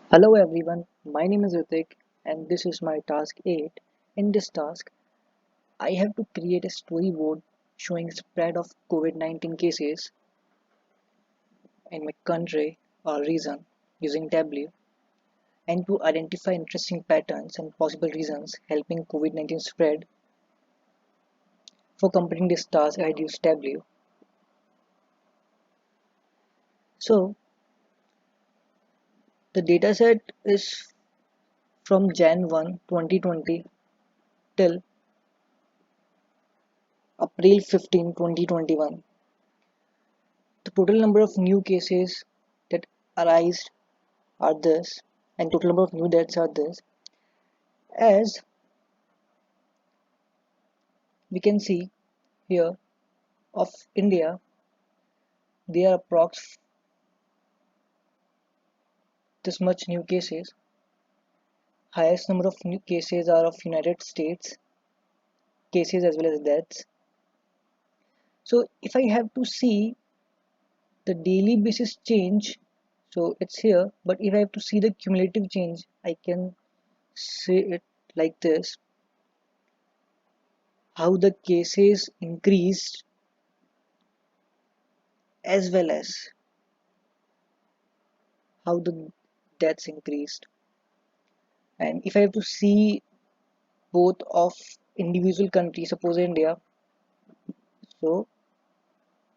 Hello everyone, my name is Ritik and this is my task 8. In this task, I have to create a storyboard showing spread of COVID-19 cases in my country or region using Tableau and to identify interesting patterns and possible reasons helping COVID-19 spread. For completing this task, I used Tableau. So, the dataset is from Jan 1, 2020 till April 15, 2021. The total number of new cases that arise are this, and total number of new deaths are this. As we can see here of India, there are approx this much new cases. Highest number of new cases are of United States cases as well as deaths. So if I have to see the daily basis change, so it's here. But if I have to see the cumulative change, I can say it like this: how the cases increased as well as how the deaths increased. And if I have to see both of individual countries, suppose India, so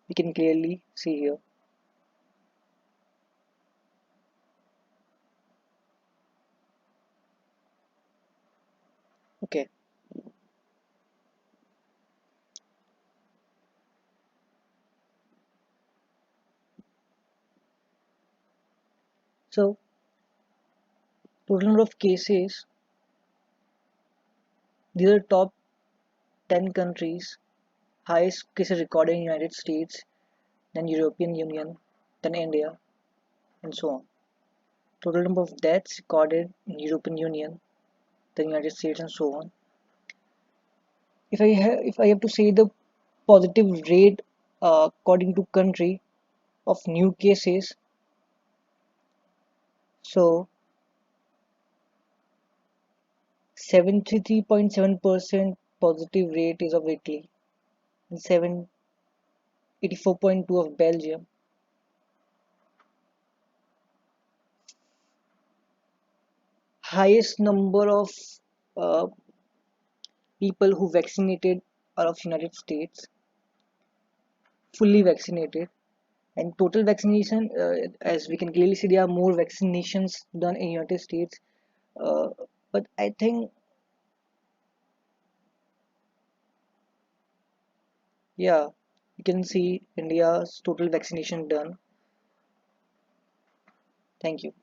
we can clearly see here. Okay, so total number of cases, these are top 10 countries, highest cases recorded in United States, then European Union, then India, and so on. Total number of deaths recorded in European Union, the United States, and so on. If I have to say the positive rate according to country of new cases, so 73.7% positive rate is of Italy and 84.2 of Belgium. Highest number of uh, people who vaccinated are of United States, fully vaccinated, and total vaccination, as we can clearly see, there are more vaccinations done in United States. Uh, but I think, yeah, you can see India's total vaccination done. Thank you.